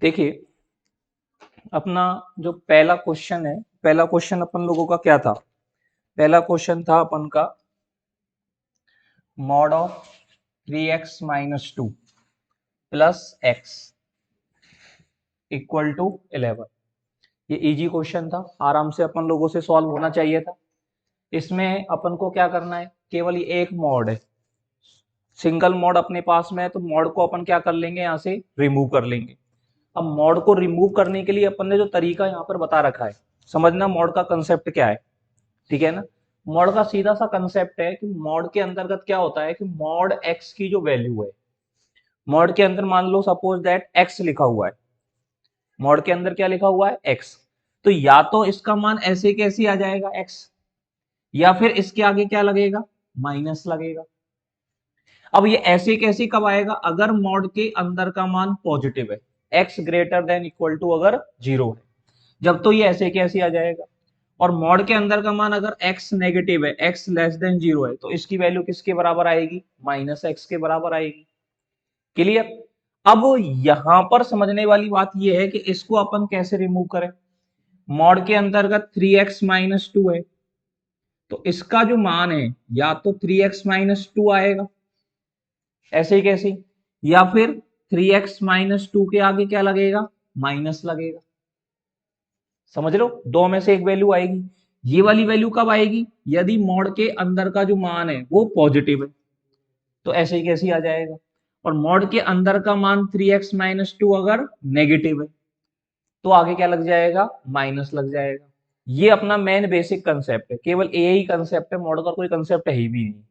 देखिए, अपना जो पहला क्वेश्चन है, पहला क्वेश्चन अपन लोगों का क्या था? पहला क्वेश्चन था अपन का mod of 3x-2 plus x equal to 11। ये इजी क्वेश्चन था, आराम से अपन लोगों से सॉल्व होना चाहिए था। इसमें अपन को क्या करना है, केवल ये एक मॉड है, सिंगल मॉड अपने पास में है, तो मॉड को अपन क्या कर लेंगे, यहाँ से रिमूव कर लेंगे। अब मॉड को रिमूव करने के लिए अपन ने जो तरीका यहाँ पर बता रखा है, समझना मॉड का कंसेप्ट क्या है, ठीक है ना। मॉड का सीधा सा कंसेप्ट है कि मॉड के अंतर्गत क्या होता है कि मॉड एक्स की जो वैल्यू है, मॉड के अंदर मान लो सपोज दैट एक्स लिखा हुआ है, मॉड के अंदर क्या लिखा हुआ है, एक्स। तो या तो इसका मान ऐसे कैसे आ जाएगा एक्स, या फिर इसके आगे क्या लगेगा, माइनस लगेगा। अब ये ऐसे कैसे कब आएगा, अगर मॉड के अंदर का मान पॉजिटिव है, x greater than equal to अगर जीरो है, जब तो ये ऐसे कैसे आ जाएगा। और मॉड के अंदर का मान अगर x नेगेटिव है, x लेस देन जीरो है, तो इसकी वैल्यू किसके बराबर आएगी, माइनस एक्स के बराबर आएगी। क्लियर। अब यहां पर समझने वाली बात यह है कि इसको अपन कैसे रिमूव करें। मॉड के अंतर्गत 3x-2 है, तो इसका जो मान है या तो 3x-2 आएगा, ऐसे ही कैसे, या फिर 3x-2 के आगे क्या लगेगा, माइनस लगेगा। समझ लो, दो में से एक वैल्यू आएगी। ये वाली वैल्यू कब आएगी, यदि मॉड के अंदर का जो मान है वो पॉजिटिव है, तो ऐसे ही कैसे आ जाएगा। और मॉड के अंदर का मान 3x-2 अगर नेगेटिव है, तो आगे क्या लग जाएगा, माइनस लग जाएगा। ये अपना मेन बेसिक कंसेप्ट है, केवल यही कंसेप्ट है, मॉड का कोई कंसेप्ट है ही भी नहीं।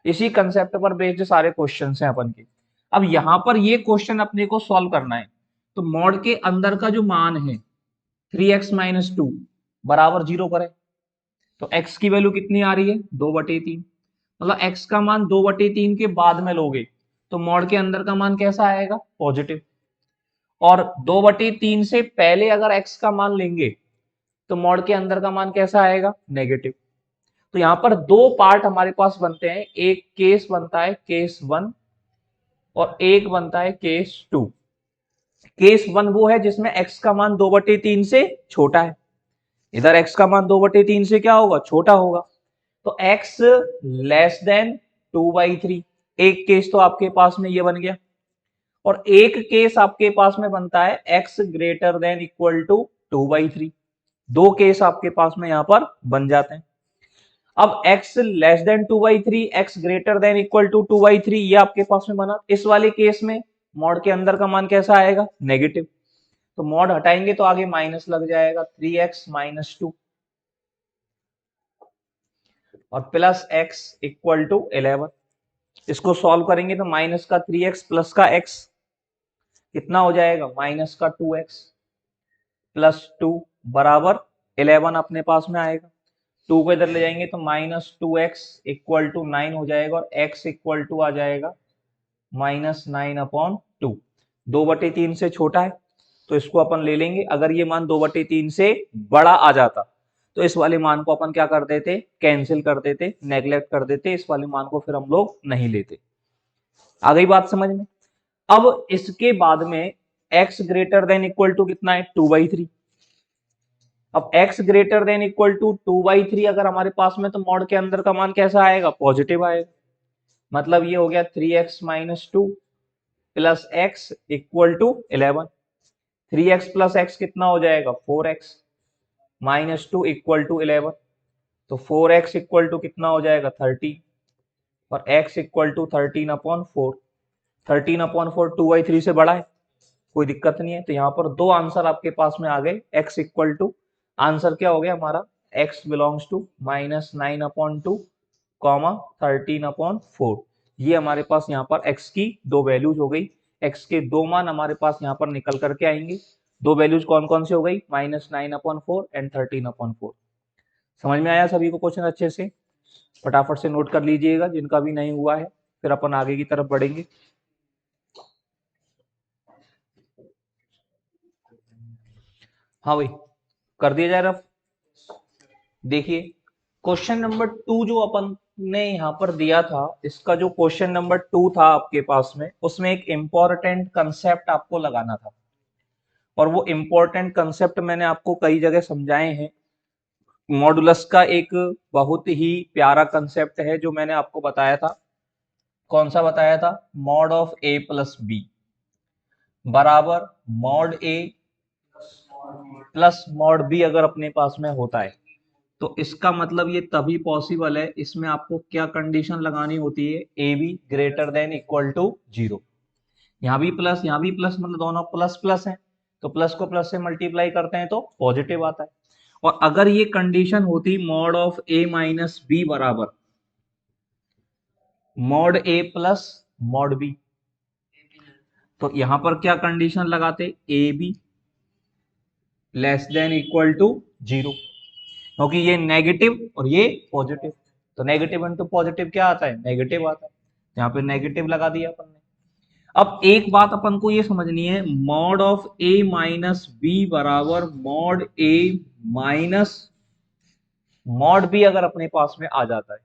इसी कंसेप्ट पर बेस्ड सारे क्वेश्चन हैं अपन के। अब यहां पर ये क्वेश्चन अपने को सॉल्व करना है, तो मॉड के अंदर का जो मान है 3x-2 बराबर जीरो करें, तो x की वैल्यू कितनी आ रही है, 2/3। मतलब x का मान 2/3 के बाद में लोगे तो मॉड के अंदर का मान कैसा आएगा, पॉजिटिव। और 2/3 से पहले अगर x का मान लेंगे तो मॉड के अंदर का मान कैसा आएगा, नेगेटिव। तो यहाँ पर दो पार्ट हमारे पास बनते हैं, एक केस बनता है केस 1 और एक बनता है केस 2। केस 1 वो है जिसमें x का मान 2/3 से छोटा है, इधर x का मान 2/3 से क्या होगा, छोटा होगा। तो x लेस देन 2/3, एक केस तो आपके पास में ये बन गया। और एक केस आपके पास में बनता है x greater than equal to 2/3। दो केस आपके पास में यहां पर बन जाते हैं। अब x less than 2/3, x greater than equal to 2/3, ये आपके पास में बना। इस वाले केस में मॉड के अंदर का मान कैसा आएगा, नेगेटिव। तो मॉड हटाएंगे तो आगे माइनस लग जाएगा, 3x-2 और प्लस x इक्वल टू 11। इसको सॉल्व करेंगे तो माइनस का 3x प्लस का x कितना हो जाएगा, माइनस का 2x प्लस 2 बराबर 11 अपने पास में आएगा। 2 को इधर ले जाएंगे तो -2x इक्वल टू 9 हो जाएगा और x इक्वल टू आ जाएगा -9/2। 2/3 से छोटा है तो इसको अपन ले लेंगे। अगर ये मान 2/3 से बड़ा आ जाता तो इस वाले मान को अपन क्या कर देते, कैंसिल कर देते, नेग्लेक्ट कर देते, इस वाले मान को फिर हम लोग नहीं लेते। आ गई बात समझ में। अब इसके बाद में x greater than equal to कितना है, 2/3। अब x greater than equal to 2/3 अगर हमारे पास में, तो मॉड के अंदर का मान कैसा आएगा, पॉजिटिव आएगा। मतलब ये हो गया 3x-2 plus x equal to 11। 3x plus x कितना हो जाएगा, 4x -2 इक्वल टू 11। तो 4x इक्वल टू कितना हो जाएगा, 30 और x इक्वल टू 13/4। 13/4 2/3 से बड़ा है, कोई दिक्कत नहीं है। तो यहाँ पर दो आंसर आपके पास में आ गए। x इक्वल टू, आंसर क्या हो गया हमारा, x बिलोंग्स टू -9/2 कॉमा 13/4। ये हमारे पास यहाँ पर x की दो वैल्यूज हो गई। x के दो मान हमारे पास यहाँ पर निकल करके आएंगे। दो वैल्यूज कौन कौन से हो गई, -9/4 एंड 13/4। समझ में आया सभी को क्वेश्चन अच्छे से? फटाफट से नोट कर लीजिएगा जिनका भी नहीं हुआ है, फिर अपन आगे की तरफ बढ़ेंगे। हाँ भाई, कर दिया जाए रफ। देखिए, क्वेश्चन नंबर 2 जो अपन ने यहाँ पर दिया था, इसका जो क्वेश्चन नंबर 2 था आपके पास में, उसमें एक इंपॉर्टेंट कंसेप्ट आपको लगाना था। और वो इम्पोर्टेंट कंसेप्ट मैंने आपको कई जगह समझाए हैं। मॉडुलस का एक बहुत ही प्यारा कंसेप्ट है जो मैंने आपको बताया था। कौन सा बताया था? Mod of A plus B बराबर mod A plus mod B अगर अपने पास में होता है तो इसका मतलब ये तभी पॉसिबल है, इसमें आपको क्या कंडीशन लगानी होती है? A B greater than equal to 0। यहाँ भी प्लस यहाँ भी प्लस, मतलब दोनों प्लस प्लस हैं, तो प्लस को प्लस से मल्टीप्लाई करते हैं तो पॉजिटिव आता है। और अगर ये कंडीशन होती mod of A minus B बराबर mod A plus mod B, तो यहां पर क्या कंडीशन लगाते? A B less than equal to 0, क्योंकि ये नेगेटिव और ये पॉजिटिव, तो नेगेटिव इंटू पॉजिटिव क्या आता है? नेगेटिव आता है। यहाँ पे नेगेटिव लगा दिया अपन ने। अब एक बात अपन को ये समझनी है, mod of A minus B बराबर mod A minus mod B अगर अपने पास में आ जाता है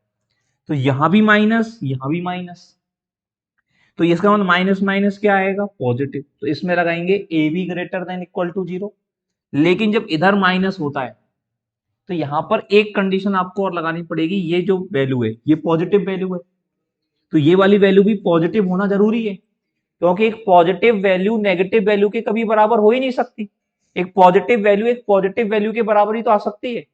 तो यहां भी माइनस यहां भी माइनस, तो इसका मतलब माइनस माइनस क्या आएगा? पॉजिटिव। तो इसमें लगाएंगे A B greater than equal to 0। लेकिन जब इधर माइनस होता है तो यहां पर एक कंडीशन आपको और लगानी पड़ेगी, ये जो वैल्यू है ये पॉजिटिव वैल्यू है, तो ये वाली वैल्यू भी पॉजिटिव होना जरूरी है, क्योंकि एक पॉजिटिव वैल्यू नेगेटिव वैल्यू के कभी बराबर हो ही नहीं सकती। एक पॉजिटिव वैल्यू के बराबर ही तो आ सकती है।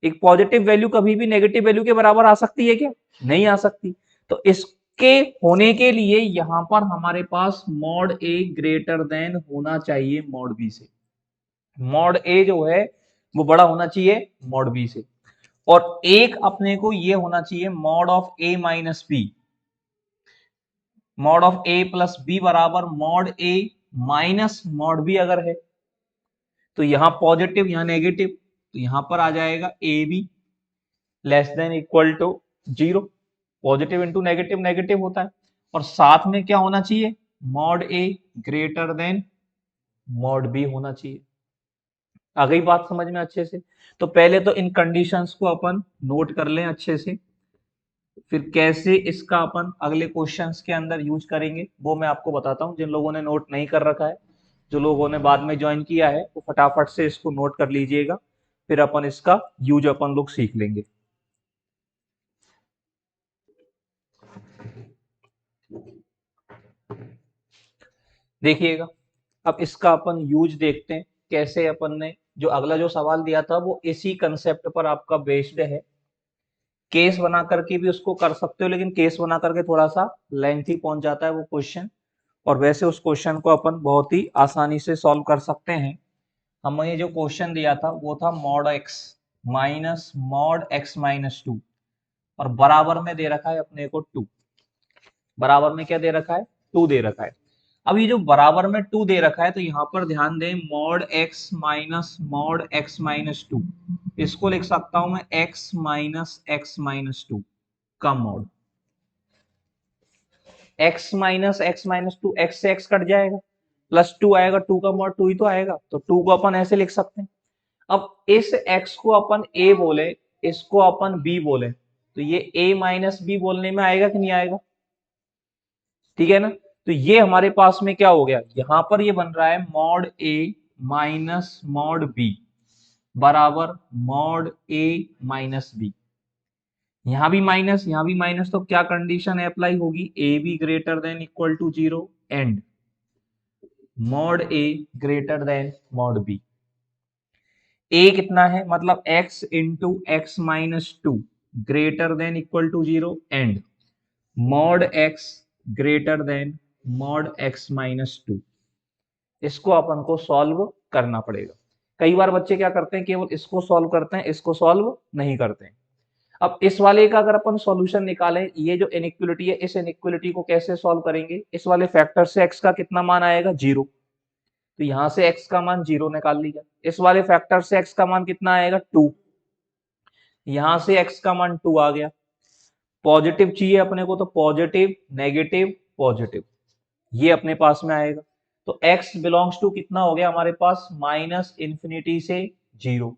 एक पॉजिटिव वैल्यू कभी भी नेगेटिव वैल्यू के बराबर आ सकती है क्या? नहीं आ सकती। तो इसके होने के लिए यहां पर हमारे पास मॉड ए ग्रेटर देन होना चाहिए मॉड बी से। मॉड ए जो है वो बड़ा होना चाहिए मॉड बी से। और एक अपने को ये होना चाहिए mod of A minus B, mod of A plus B बराबर mod A minus mod B अगर है तो यहां पॉजिटिव यहां नेगेटिव, तो यहां पर आ जाएगा A B less than equal to 0। Positive into negative negative होता है। और साथ में क्या होना चाहिए? Mod A greater than mod B होना चाहिए। आ गई बात समझ में अच्छे से? तो पहले तो इन कंडीशंस को अपन नोट कर लें अच्छे से, फिर कैसे इसका अपन अगले क्वेश्चंस के अंदर यूज करेंगे वो मैं आपको बताता हूं। जिन लोगों ने नोट नहीं कर रखा है, जो लोगों ने बाद में ज्वाइन किया है, वो फटाफट से इसको नोट कर लीजिएगा, फिर अपन इसका यूज अपन लोग सीख लेंगे। देखिएगा, अब इसका अपन यूज देखते हैं कैसे अपन ने जो अगला जो सवाल दिया था वो इसी कंसेप्ट पर आपका बेस्ड है। केस बना करके भी उसको कर सकते हो, लेकिन केस बना करके थोड़ा सा लेंथी पहुंच जाता है वो क्वेश्चन, और वैसे उस क्वेश्चन को अपन बहुत ही आसानी से सॉल्व कर सकते हैं। हमें ये जो क्वेश्चन दिया था वो था mod x minus mod x minus 2, और बराबर में दे रखा है अपने को 2। बराबर में क्या दे रखा है? 2 दे रखा है। अब ये जो बराबर में 2 दे रखा है तो यहां पर ध्यान दें, मॉड एक्स माइनस 2, इसको लिख सकता हूं मैं एक्स माइनस 2 का मॉड। एक्स माइनस 2, एक्स से एक्स कट जाएगा, प्लस 2 आएगा, 2 का मॉड 2 ही तो आएगा, तो 2 को अपन ऐसे लिख सकते हैं। अब इस x को अपन a बोले, इसको अपन b बोले, तो ये a माइनस बी बोलने में आएगा कि नहीं आएगा? ठीक है ना? तो ये हमारे पास में क्या हो गया, यहां पर ये बन रहा है mod a minus mod b बराबर मॉड a माइनस b। यहां भी माइनस, तो क्या कंडीशन अप्लाई होगी? A B greater than equal to 0 and mod a greater than mod b। a कितना है? मतलब x into x minus 2 greater than equal to 0 and mod x greater than mod x minus 2। इसको अपन को solve करना पड़ेगा। कई बार बच्चे क्या करते हैं, केवल इसको सॉल्व करते हैं, इसको सॉल्व नहीं करते हैं। अब इस वाले का अगर अपन सॉल्यूशन निकालें, ये जो इनइक्वलिटी है इस इनइक्वलिटी को कैसे सॉल्व करेंगे? इस वाले फैक्टर से x का कितना मान आएगा? 0, तो यहां से x का मान 0 निकाल लीजिए। इस वाले फैक्टर से x का मान कितना आएगा? 2, यहां से x का मान 2 आ गया। पॉजिटिव चाहिए अपने को, तो पॉजिटिव नेगेटिव पॉजिटिव ये अपने पास में आएगा। तो x बिलोंग्स टू कितना हो गया हमारे पास? माइनस इंफिनिटी से 0,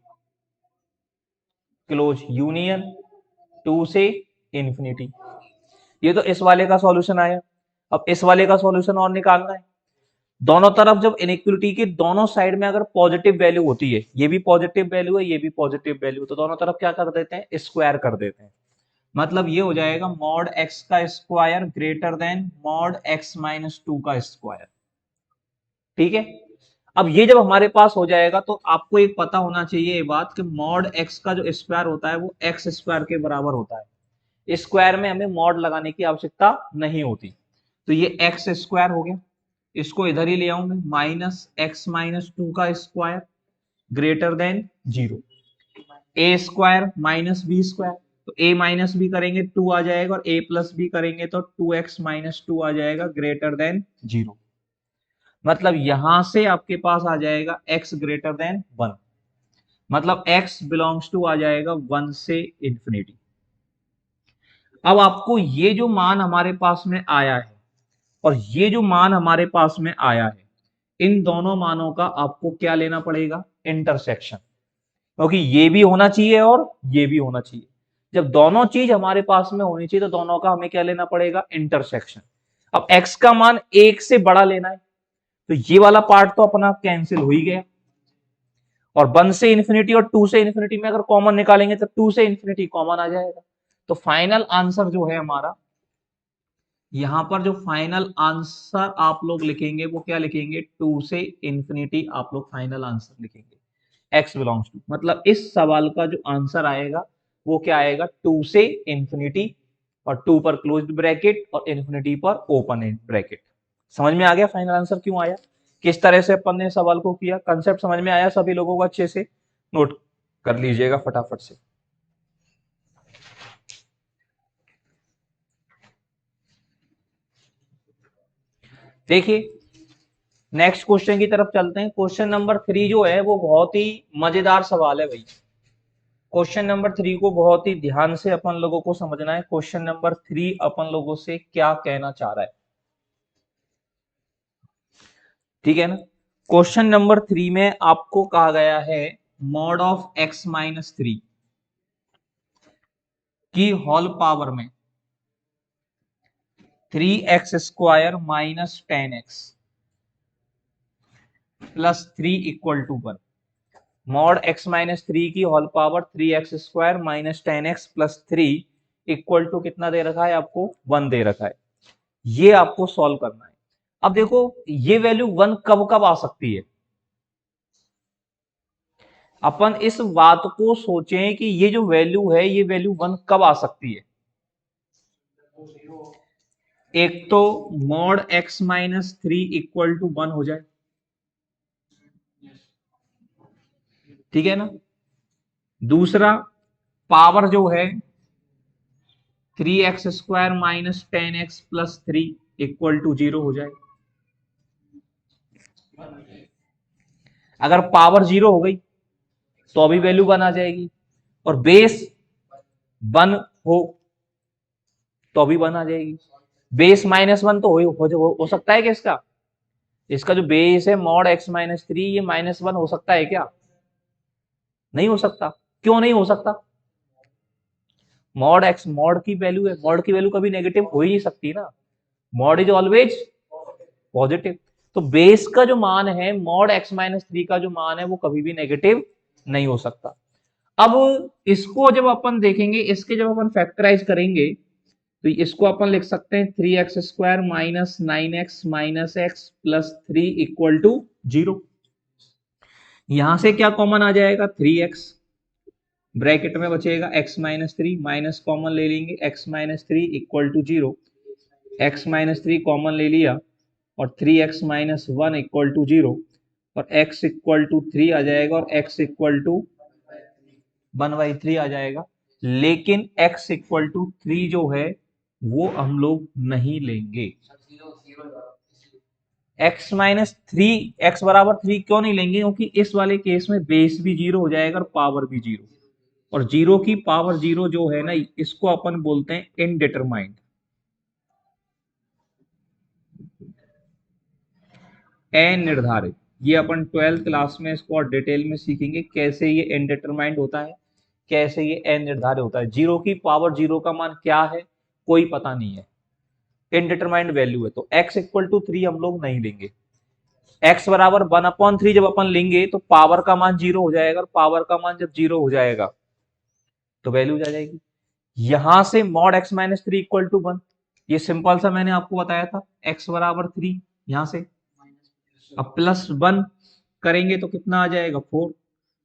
क्लोज यूनियन 2 से इंफिनिटी। ये तो इस वाले का सॉल्यूशन आया। अब इस वाले का सॉल्यूशन और निकालना है, दोनों तरफ जब इनइक्वलिटी के दोनों साइड में अगर पॉजिटिव वैल्यू होती है, ये भी पॉजिटिव वैल्यू है, ये भी पॉजिटिव वैल्यू, तो दोनों तरफ क्या कर देते हैं, स्क्वायर कर देते हैं। मतलब ये हो जाएगा मॉड एक्स का square greater than mod x minus two का स्क्वायर। ठीक है, अब ये जब हमारे पास हो जाएगा तो आपको एक पता होना चाहिए ये बात कि मॉड एक्स का जो स्क्वायर होता है वो एक्स स्क्वायर के बराबर होता है। स्क्वायर में हमें मॉड लगाने की आवश्यकता नहीं होती। तो ये एक्स स्क्वायर हो गया, इसको इधर ही ले आऊं मैं, माइनस एक्स माइनस टू का स्क्वायर ग्रेटर देन जीरो। ए स्क्वायर माइनस बी स्क्वायर, तो ए माइनस बी करेंगे टू आ जाएगा, और ए प्लस बी करेंगे तो टू एक्स माइनस टू आ जाएगा ग्रेटर देन जीरो। मतलब यहां से आपके पास आ जाएगा x ग्रेटर देन वन, मतलब x बिलोंग्स टू आ जाएगा वन से इंफिनिटी। अब आपको ये जो मान हमारे पास में आया है और ये जो मान हमारे पास में आया है, इन दोनों मानों का आपको क्या लेना पड़ेगा, इंटरसेक्शन, क्योंकि ये भी होना चाहिए और ये भी होना चाहिए। जब दोनों चीज हमारे पास में होनी चाहिए तो दोनों का हमें क्या लेना पड़ेगा, इंटरसेक्शन। अब x का मान एक से बड़ा लेना है, तो ये वाला पार्ट तो अपना कैंसिल हो ही गया, और वन से इंफिनिटी और टू से इंफिनिटी में अगर कॉमन निकालेंगे तो टू से इंफिनिटी कॉमन आ जाएगा। तो फाइनल आंसर जो है हमारा, यहां पर जो फाइनल आंसर आप लोग लिखेंगे वो क्या लिखेंगे, टू से इंफिनिटी आप लोग फाइनल आंसर लिखेंगे। एक्स बिलोंग्स टू, मतलब इस सवाल का जो आंसर आएगा वो क्या आएगा, टू से इंफिनिटी, और टू पर क्लोज्ड ब्रैकेट और इंफिनिटी पर ओपन एंड ब्रैकेट। समझ में आ गया फाइनल आंसर क्यों आया, किस तरह से अपन ने सवाल को किया, कंसेप्ट समझ में आया सभी लोगों को, अच्छे से नोट कर लीजिएगा फटाफट से। देखिए नेक्स्ट क्वेश्चन की तरफ चलते हैं। क्वेश्चन नंबर 3 जो है वो बहुत ही मजेदार सवाल है भाई। क्वेश्चन नंबर 3 को बहुत ही ध्यान से अपन लोगों को समझना है। क्वेश्चन नंबर 3 अपन लोगों से क्या कहना चाह रहा है, ठीक है ना। क्वेश्चन नंबर 3 में आपको कहा गया है mod of x minus three की होल पावर में 3x square minus 10x plus 3 equal to 1। Mod x minus three की whole power 3x square minus 10x plus 3 equal to कितना दे रखा है आपको, 1 दे रखा है। ये आपको सॉल्व करना है। अब देखो ये वैल्यू 1 कब कब आ सकती है, अपन इस बात को सोचें कि ये जो वैल्यू है ये वैल्यू 1 कब आ सकती है। एक तो mod x minus three equal to 1 हो जाए, ठीक है ना। दूसरा पावर जो है 3x square minus 10x plus 3 equal to 0 हो जाए। अगर पावर 0 हो गई तो अभी वैल्यू 1 आ जाएगी, और बेस 1 हो तो भी 1 आ जाएगी। बेस माइनस 1 तो हो सकता है कि इसका जो बेस है मॉड x माइनस थ्री, ये माइनस 1 हो सकता है क्या, नहीं हो सकता। क्यों नहीं हो सकता, मॉड x मॉड की वैल्यू है, मॉड की वैल्यू कभी नेगेटिव हो ही नहीं सकती ना, मॉड इज ऑलवेज पॉजिटिव। तो बेस का जो मान है मॉड x माइनस थ्री का जो मान है वो कभी भी नेगेटिव नहीं हो सकता। अब इसको जब अपन देखेंगे, इसके जब अपन फैक्टराइज करेंगे तो इसको अपन लिख सकते हैं 3x square minus 9x minus x plus 3 equal to 0। यहां से क्या कॉमन आ जाएगा, 3x, ब्रैकेट में बचेगा x minus three, minus common ले लेंगे x minus three equal to 0। x minus three common ले लिया, और 3x minus one equal to 0, और x इक्वल टू 3 आ जाएगा, और x इक्वल टू 1/3 आ जाएगा। लेकिन x इक्वल टू 3 जो है वो हम लोग नहीं लेंगे। x माइनस थ्री, एक्स बराबर 3 क्यों नहीं लेंगे, क्योंकि इस वाले केस में बेस भी 0 हो जाएगा और पावर भी 0, और 0 की पावर 0 जो है ना, इसको अपन बोलते हैं इनडिटरमाइंड, अनिर्धारित। ये अपन 12th क्लास में इसको और डिटेल में सीखेंगे कैसे ये इनडिटरमाइंड होता है, कैसे ये अनिर्धारित होता है। 0 की पावर 0 का मान क्या है कोई पता नहीं है, इनडिटरमाइंड वैल्यू है, तो x इक्वल टू 3 हम लोग नहीं लेंगे। x बराबर 1/3 जब अपन लेंगे तो पावर का मान 0 हो जाएगा, और पावर का मान जब 0 हो जाएगा तो वैल्यू आ जाएगी। यहां से mod x minus 3 equal to 1, ये सिंपल सा मैंने आपको बताया था, x बराबर 3, यहां से अब +1 करेंगे तो कितना आ जाएगा 4,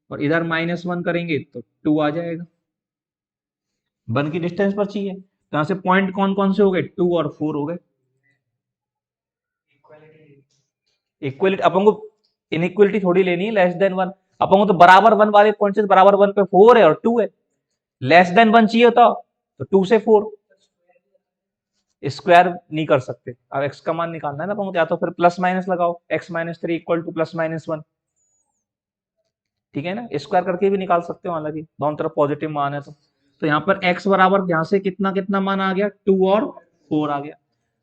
और इधर -1 करेंगे तो 2 आ जाएगा। 1 की डिस्टेंस पर चाहिए, तो यहां से पॉइंट कौन कौन से हो गए, 2 और 4 हो गए। इक्वलिटी अपन को इनइक्वलिटी थोड़ी लेनी है, लेस देन 1, अपन को तो बराबर 1 वाले पॉइंट से बराबर 1 पे 4 है और 2 है, लेस देन 1 चाहिए होता तो 2 से 4 स्क्वायर नहीं कर सकते। अब x का मान निकालना है ना, या तो फिर प्लस माइनस लगाओ, x माइनस 3 इक्वल टू +-1, ठीक है ना, स्क्वायर करके भी निकाल सकते हो, हालांकि दोनों तरफ पॉजिटिव मान है तो यहाँ पर x बराबर यहां से कितना कितना मान आ गया, 2 और 4 आ गया।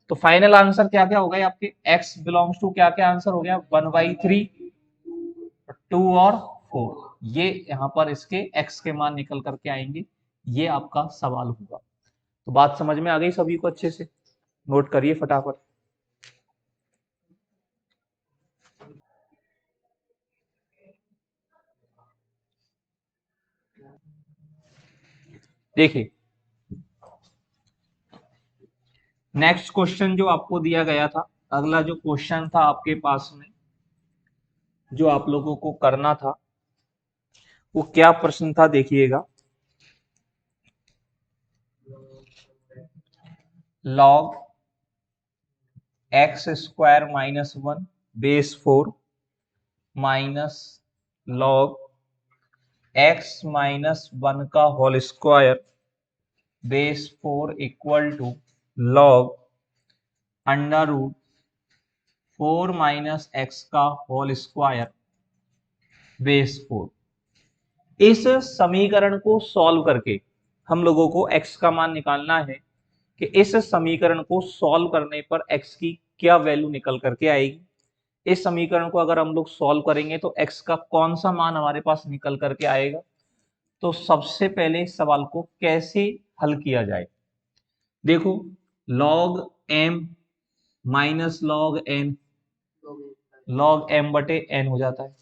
तो फाइनल आंसर क्या क्या हो गया आपके, x बिलोंग्स टू क्या क्या आंसर हो गया, 1/3, 2 और 4, ये यहाँ पर इसके x के मान निकल करके आएंगे। ये आपका सवाल होगा। तो बात समझ में आ गई सभी को, अच्छे से नोट करिए फटाफट। देखिए नेक्स्ट क्वेश्चन जो आपको दिया गया था, अगला जो क्वेश्चन था आपके पास में जो आप लोगों को करना था, वो क्या प्रश्न था देखिएगा, log x² -1 base 4 minus log x-1 का whole square base 4 equal to log √4 - x का होल स्क्वायर बेस 4। इस समीकरण को सॉल्व करके हम लोगों को x का मान निकालना है कि इस समीकरण को सॉल्व करने पर x की क्या वैल्यू निकल करके आएगी। इस समीकरण को अगर हम लोग सॉल्व करेंगे तो x का कौन सा मान हमारे पास निकल करके आएगा। तो सबसे पहले इस सवाल को कैसे हल किया जाए, देखो log m minus log n log m/n हो जाता है,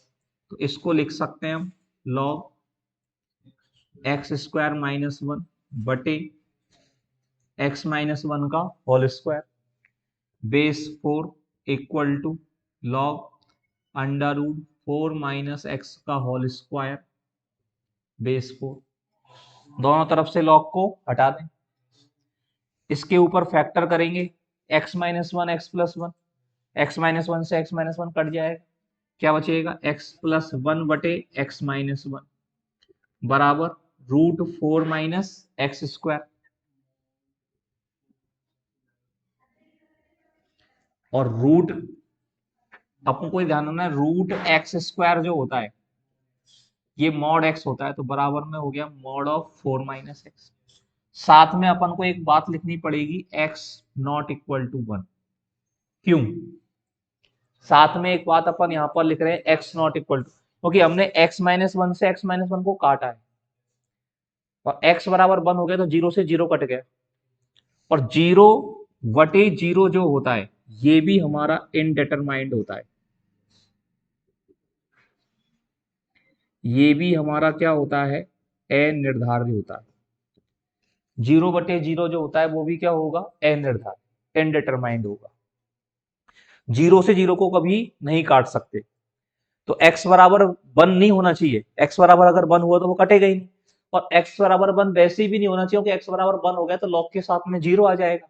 तो इसको लिख सकते हैं हम log x² -1 बटे x-1 का whole square base 4 equal to log √4 - x का होल स्क्वायर बेस 4। दोनों तरफ से लॉग को हटा दें, इसके ऊपर फैक्टर करेंगे x-1 x+1, x-1 से x-1 कट जाएगा, क्या बचेगा x+1 बटे x-1 बराबर √4 - x²। और रूट अपन को ध्यान रखना है, √x² जो होता है ये मॉड x होता है, तो बराबर में हो गया मॉड ऑफ 4 - x। साथ में अपन को एक बात लिखनी पड़ेगी, x ≠ 1। क्यों साथ में एक बात अपन यहां पर लिख रहे हैं, x ≠ क्योंकि हमने x-1 से x-1 को काटा है और x बराबर 1 हो गया तो 0 से 0 कट गया, और 0/0 जो होता है ये भी हमारा इनडिटरमाइंड होता है, ये भी हमारा क्या होता है, अनिर्धारित होता है। 0/0 जो होता है वो भी क्या होगा, अनिर्धारित इनडिटरमाइंड होगा, 0 से 0 को कभी नहीं काट सकते। तो x बराबर 1 नहीं होना चाहिए, x बराबर अगर 1 हुआ तो वो कटेगा ही नहीं, और x बराबर 1 वैसे भी नहीं होना चाहिए क्योंकि x बराबर 1 हो गया तो लॉग के साथ में 0 आ जाएगा,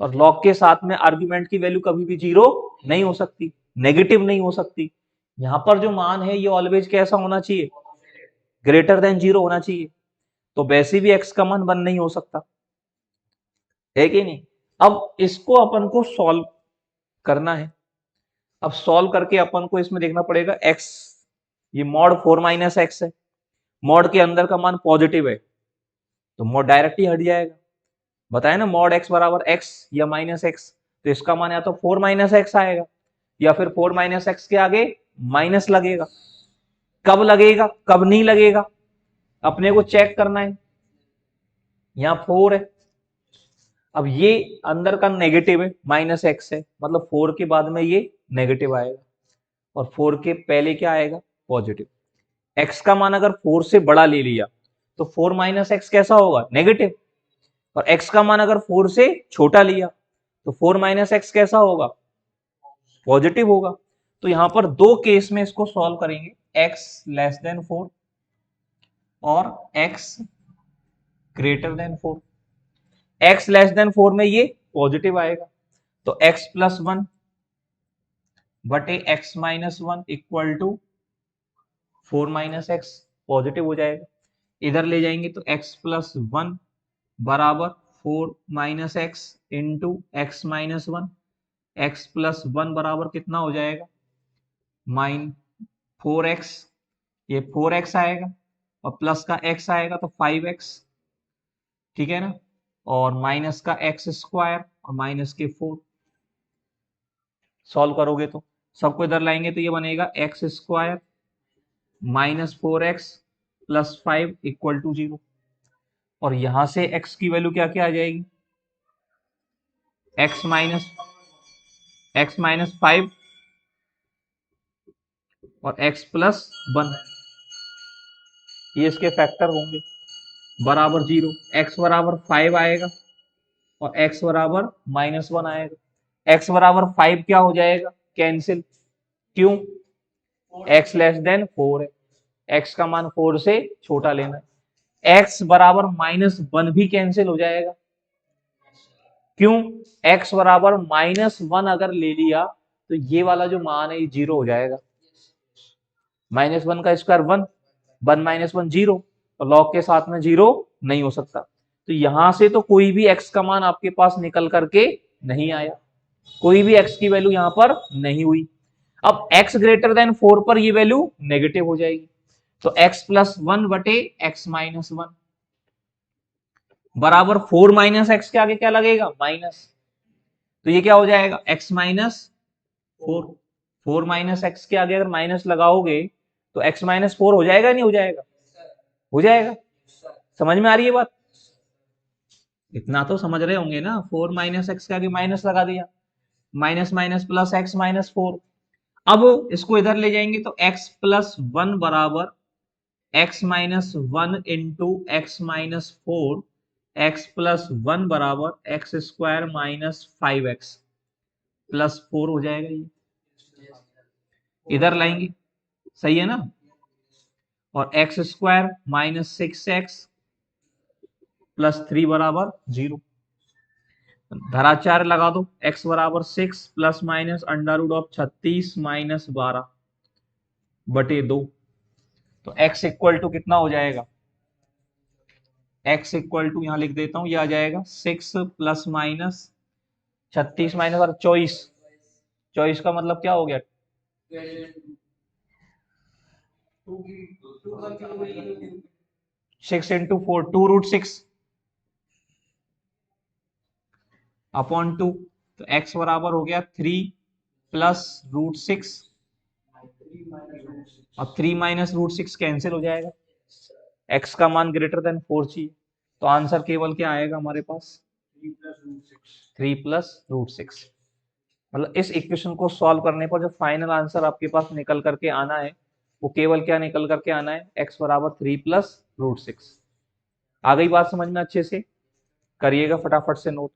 और लॉग के साथ में आर्ग्यूमेंट की वैल्यू कभी भी 0 नहीं हो सकती, नेगेटिव नहीं हो सकती। यहां पर जो मान है ये ऑलवेज कैसा होना चाहिए, ग्रेटर देन 0 होना चाहिए, तो वैसे भी x का मान 1 नहीं हो सकता है कि नहीं। अब इसको अपन को सॉल्व करना है, अब सॉल्व करके अपन को इसमें देखना पड़ेगा x, ये मॉड 4 - x है, मॉड के अंदर का मान पॉजिटिव है तो मॉड डायरेक्ट ही हट जाएगा, बताया ना, मॉड x बराबर x या -x, तो इसका मान या तो 4 - x आएगा या फिर 4 - x के आगे माइनस लगेगा। कब लगेगा कब नहीं लगेगा अपने को चेक करना है। यहां 4 है, अब ये अंदर का नेगेटिव है, माइनस एक्स है, मतलब 4 के बाद में ये नेगेटिव आएगा और 4 के पहले क्या आएगा, पॉजिटिव। एक्स का मान अगर 4 से बड़ा ले लिया तो 4 माइनस एक्स कैसा होगा, नेगेटिव। और एक्स का मान अगर 4 से छोटा लिया तो 4 माइनस एक्स कैसा होगा, पॉजिटिव होगा। तो यहां पर दो केस में इसको सॉल्व करेंगे, एक्स लेस देन 4 और x greater then 4। X less than 4 में ये पॉजिटिव आएगा, तो एक्स प्लस 1 बटे x minus 1 equal to 4 minus x, positive हो जाएगा। इधर ले जाएंगे तो एक्स प्लस 1 बराबर 4 minus x into x minus 1, x plus 1 बराबर कितना हो जाएगा, माइन 4x, ये 4x आएगा और प्लस का x आएगा तो 5x, ठीक है ना, और माइनस का एक्स स्क्वायर और माइनस के 4। सॉल्व करोगे तो सबको इधर लाएंगे तो ये बनेगा x square minus 4x plus 5 equal to 0। और यहां से x की वैल्यू क्या क्या आ जाएगी, x माइनस 5 और x प्लस 1, ये इसके फैक्टर होंगे, बराबर 0। x बराबर 5 आएगा और x बराबर माइनस 1 आएगा। x बराबर 5 क्या हो जाएगा, कैंसिल, क्यों, x लेस देन 4 है, x का मान 4 से छोटा लेना है। x बराबर माइनस 1 भी कैंसिल हो जाएगा, क्यों, x बराबर माइनस 1 अगर ले लिया तो ये वाला जो मान है ये 0 हो जाएगा। माइनस 1 का स्क्वायर 1, 1 माइनस 1 0, और लॉग के साथ में 0 नहीं हो सकता। तो यहां से तो कोई भी x का मान आपके पास निकल करके नहीं आया, कोई भी x की वैल्यू यहां पर नहीं हुई। अब x ग्रेटर देन 4 पर ये वैल्यू नेगेटिव हो जाएगी, तो x प्लस 1 बटे x माइनस 1 बराबर 4 माइनस एक्स के आगे क्या लगेगा, माइनस, तो ये क्या हो जाएगा, x माइनस 4। 4 माइनस एक्स के आगे अगर माइनस लगाओगे तो x माइनस 4 हो जाएगा, नहीं हो जाएगा, हो जाएगा। समझ में आ रही है बात, इतना तो समझ रहे होंगे ना, 4 माइनस एक्स के आगे माइनस लगा दिया, minus minus plus x minus 4। अब इसको इधर ले जाएंगे तो x प्लस 1 बराबर x minus 1 into x minus 4, x plus 1 बराबर x square minus 5x plus 4 हो जाएगा, ये इधर लाएंगे, सही है ना, और x square minus 6x plus 3 बराबर 0। धराचार लगा दो, x बराबर 6 plus minus under root of 36 minus 12 बटे 2, तो x इक्वल टू कितना हो जाएगा, x इक्वल टू यहां लिख देता हूं, ये आ जाएगा 6 प्लस माइनस 36 माइनस और 24, 24 का मतलब क्या हो गया, 6 इंटू 4, 2 रूट 6 अपॉन 2, तो x बराबर हो गया 3 प्लस रूट 6 और 3 माइनस रूट 6 कैंसिल हो जाएगा, x का मान ग्रेटर देन 4 चाहिए, तो आंसर केवल क्या आएगा हमारे पास, 3 प्लस रूट 6। मतलब इस इक्वेशन को सॉल्व करने पर जो फाइनल आंसर आपके पास निकल करके आना है वो केवल क्या निकल करके आना है, x बराबर 3 प्लस रूट 6। आ गई बात समझ में अच्छे से, करिएगा फटाफट से नोट।